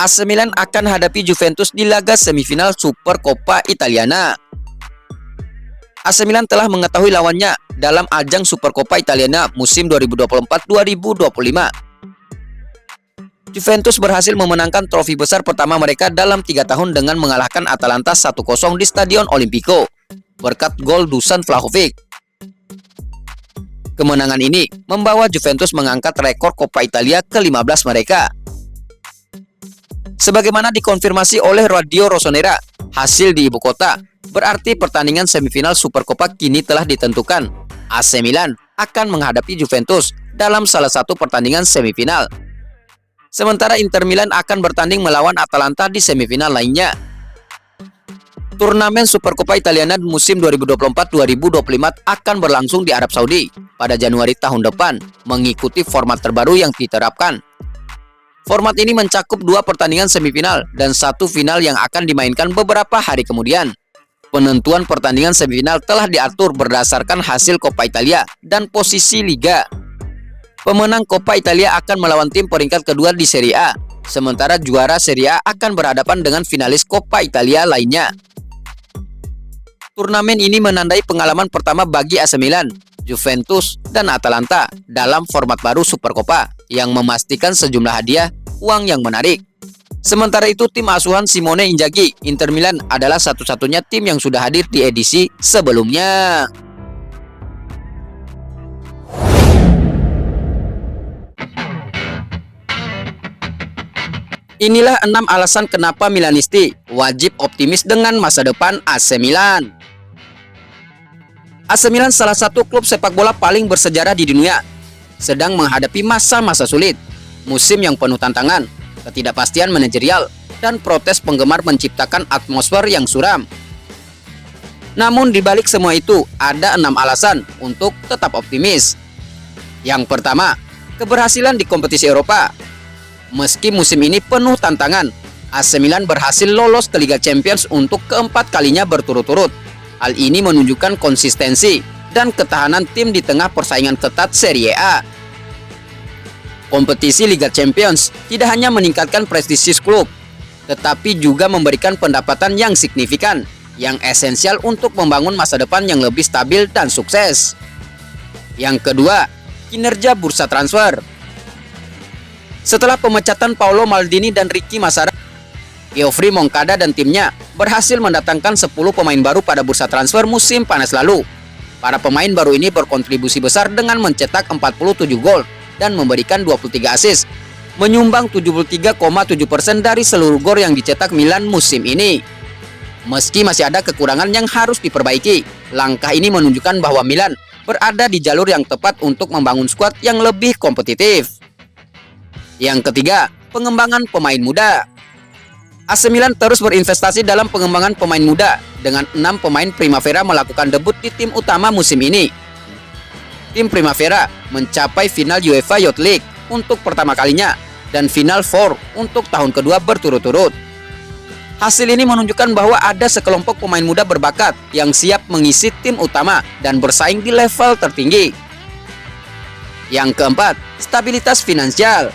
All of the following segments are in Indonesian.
AC Milan akan hadapi Juventus di laga semifinal Supercoppa Italiana. AC Milan telah mengetahui lawannya dalam ajang Supercoppa Italiana musim 2024-2025. Juventus berhasil memenangkan trofi besar pertama mereka dalam 3 tahun dengan mengalahkan Atalanta 1-0 di Stadion Olimpico berkat gol Dusan Vlahovic. Kemenangan ini membawa Juventus mengangkat rekor Coppa Italia ke-15 mereka. Sebagaimana dikonfirmasi oleh Radio Rossonera, hasil di ibu kota berarti pertandingan semifinal Supercoppa kini telah ditentukan. AC Milan akan menghadapi Juventus dalam salah satu pertandingan semifinal. Sementara Inter Milan akan bertanding melawan Atalanta di semifinal lainnya. Turnamen Supercoppa Italiana musim 2024-2025 akan berlangsung di Arab Saudi pada Januari tahun depan, mengikuti format terbaru yang diterapkan. Format ini mencakup 2 pertandingan semifinal dan 1 final yang akan dimainkan beberapa hari kemudian. Penentuan pertandingan semifinal telah diatur berdasarkan hasil Coppa Italia dan posisi liga. Pemenang Coppa Italia akan melawan tim peringkat kedua di Serie A, sementara juara Serie A akan berhadapan dengan finalis Coppa Italia lainnya. Turnamen ini menandai pengalaman pertama bagi AC Milan, Juventus, dan Atalanta dalam format baru Supercoppa yang memastikan sejumlah hadiah uang yang menarik. Sementara itu, tim asuhan Simone Inzaghi, Inter Milan adalah satu-satunya tim yang sudah hadir di edisi sebelumnya. Inilah 6 alasan kenapa Milanisti wajib optimis dengan masa depan AC Milan. AC Milan salah satu klub sepak bola paling bersejarah di dunia, sedang menghadapi masa-masa sulit, musim yang penuh tantangan, ketidakpastian manajerial, dan protes penggemar menciptakan atmosfer yang suram. Namun di balik semua itu, ada 6 alasan untuk tetap optimis. Yang pertama, keberhasilan di kompetisi Eropa. Meski musim ini penuh tantangan, AC Milan berhasil lolos ke Liga Champions untuk keempat kalinya berturut-turut. Hal ini menunjukkan konsistensi dan ketahanan tim di tengah persaingan ketat Serie A. Kompetisi Liga Champions tidak hanya meningkatkan prestisi klub, tetapi juga memberikan pendapatan yang signifikan, yang esensial untuk membangun masa depan yang lebih stabil dan sukses. Yang kedua, kinerja bursa transfer. Setelah pemecatan Paolo Maldini dan Ricky Massara, Geoffrey Moncada dan timnya berhasil mendatangkan 10 pemain baru pada bursa transfer musim panas lalu. Para pemain baru ini berkontribusi besar dengan mencetak 47 gol dan memberikan 23 assist, menyumbang 73,7% dari seluruh gol yang dicetak Milan musim ini. Meski masih ada kekurangan yang harus diperbaiki, langkah ini menunjukkan bahwa Milan berada di jalur yang tepat untuk membangun skuad yang lebih kompetitif. Yang ketiga, pengembangan pemain muda. AC Milan terus berinvestasi dalam pengembangan pemain muda dengan 6 pemain Primavera melakukan debut di tim utama musim ini. Tim Primavera mencapai final UEFA Youth League untuk pertama kalinya dan final 4 untuk tahun kedua berturut-turut. Hasil ini menunjukkan bahwa ada sekelompok pemain muda berbakat yang siap mengisi tim utama dan bersaing di level tertinggi. Yang keempat, stabilitas finansial.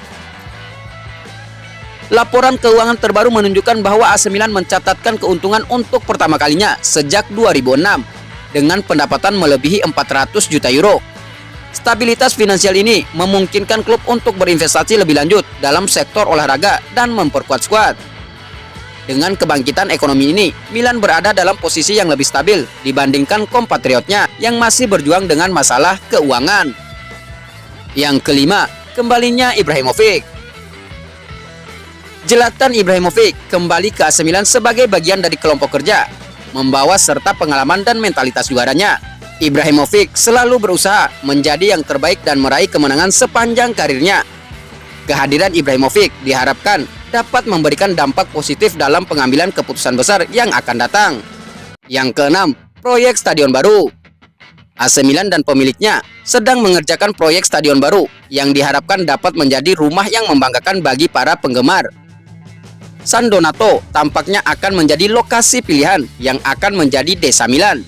Laporan keuangan terbaru menunjukkan bahwa AC Milan mencatatkan keuntungan untuk pertama kalinya sejak 2006 dengan pendapatan melebihi 400 juta euro. Stabilitas finansial ini memungkinkan klub untuk berinvestasi lebih lanjut dalam sektor olahraga dan memperkuat skuad. Dengan kebangkitan ekonomi ini, Milan berada dalam posisi yang lebih stabil dibandingkan kompatriotnya yang masih berjuang dengan masalah keuangan. Yang kelima, kembalinya Ibrahimovic. Zlatan Ibrahimovic kembali ke AC Milan sebagai bagian dari kelompok kerja, membawa serta pengalaman dan mentalitas juaranya. Ibrahimovic selalu berusaha menjadi yang terbaik dan meraih kemenangan sepanjang karirnya. Kehadiran Ibrahimovic diharapkan dapat memberikan dampak positif dalam pengambilan keputusan besar yang akan datang. Yang keenam, proyek stadion baru. AC Milan dan pemiliknya sedang mengerjakan proyek stadion baru yang diharapkan dapat menjadi rumah yang membanggakan bagi para penggemar. San Donato tampaknya akan menjadi lokasi pilihan yang akan menjadi desa Milan.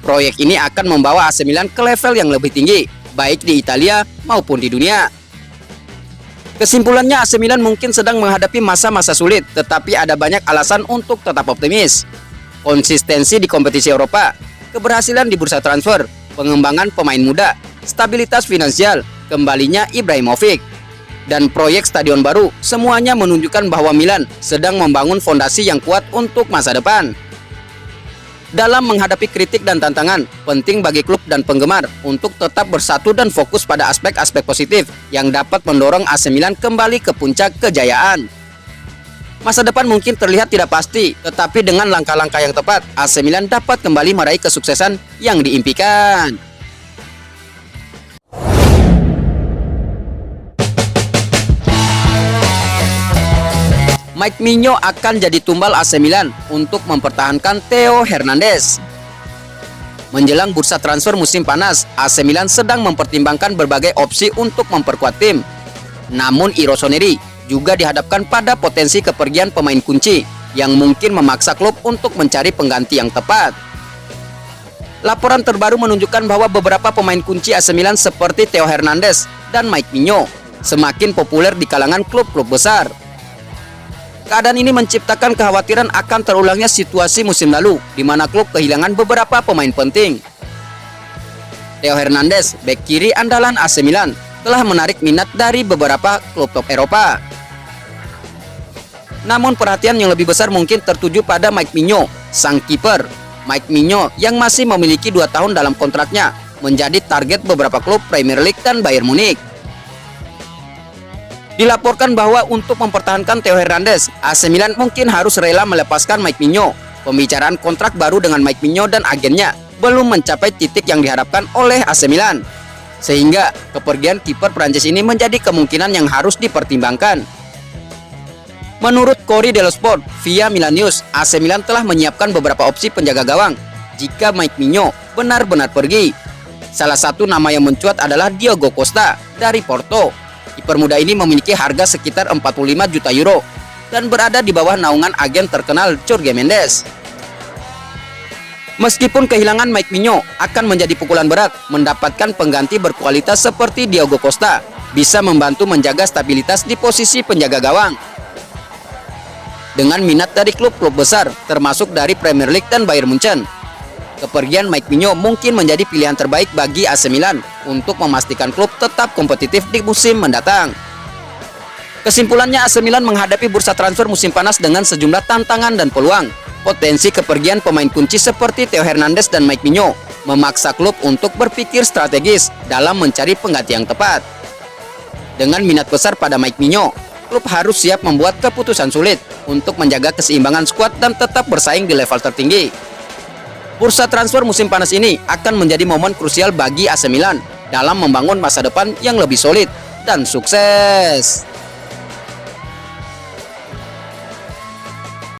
Proyek ini akan membawa AC Milan ke level yang lebih tinggi, baik di Italia maupun di dunia. Kesimpulannya, AC Milan mungkin sedang menghadapi masa-masa sulit, tetapi ada banyak alasan untuk tetap optimis. Konsistensi di kompetisi Eropa, keberhasilan di bursa transfer, pengembangan pemain muda, stabilitas finansial, kembalinya Ibrahimovic, dan proyek stadion baru, semuanya menunjukkan bahwa Milan sedang membangun fondasi yang kuat untuk masa depan. Dalam menghadapi kritik dan tantangan, penting bagi klub dan penggemar untuk tetap bersatu dan fokus pada aspek-aspek positif yang dapat mendorong AC Milan kembali ke puncak kejayaan. Masa depan mungkin terlihat tidak pasti, tetapi dengan langkah-langkah yang tepat, AC Milan dapat kembali meraih kesuksesan yang diimpikan. Mike Migno akan jadi tumbal AC Milan untuk mempertahankan Theo Hernandez. Menjelang bursa transfer musim panas, AC Milan sedang mempertimbangkan berbagai opsi untuk memperkuat tim. Namun I Rossoneri juga dihadapkan pada potensi kepergian pemain kunci yang mungkin memaksa klub untuk mencari pengganti yang tepat. Laporan terbaru menunjukkan bahwa beberapa pemain kunci AC Milan seperti Theo Hernandez dan Mike Migno semakin populer di kalangan klub-klub besar. Keadaan ini menciptakan kekhawatiran akan terulangnya situasi musim lalu, di mana klub kehilangan beberapa pemain penting. Theo Hernandez, bek kiri andalan AC Milan, telah menarik minat dari beberapa klub top Eropa. Namun perhatian yang lebih besar mungkin tertuju pada Mike Migno, sang kiper. Mike Migno yang masih memiliki 2 tahun dalam kontraknya, menjadi target beberapa klub Premier League dan Bayern Munich. Dilaporkan bahwa untuk mempertahankan Theo Hernandez, AC Milan mungkin harus rela melepaskan Mike Migno. Pembicaraan kontrak baru dengan Mike Migno dan agennya belum mencapai titik yang diharapkan oleh AC Milan, sehingga kepergian kiper Prancis ini menjadi kemungkinan yang harus dipertimbangkan. Menurut Corriere dello Sport via Milan News, AC Milan telah menyiapkan beberapa opsi penjaga gawang jika Mike Migno benar-benar pergi. Salah satu nama yang mencuat adalah Diogo Costa dari Porto. Kiper muda ini memiliki harga sekitar 45 juta euro dan berada di bawah naungan agen terkenal Jorge Mendes. Meskipun kehilangan Mike Migno akan menjadi pukulan berat, mendapatkan pengganti berkualitas seperti Diogo Costa bisa membantu menjaga stabilitas di posisi penjaga gawang. Dengan minat dari klub-klub besar, termasuk dari Premier League dan Bayern Munchen, kepergian Mike Migno mungkin menjadi pilihan terbaik bagi AC Milan untuk memastikan klub tetap kompetitif di musim mendatang. Kesimpulannya, AC Milan menghadapi bursa transfer musim panas dengan sejumlah tantangan dan peluang. Potensi kepergian pemain kunci seperti Theo Hernandez dan Mike Migno memaksa klub untuk berpikir strategis dalam mencari pengganti yang tepat. Dengan minat besar pada Mike Migno, klub harus siap membuat keputusan sulit untuk menjaga keseimbangan skuad dan tetap bersaing di level tertinggi. Bursa transfer musim panas ini akan menjadi momen krusial bagi AC Milan dalam membangun masa depan yang lebih solid dan sukses.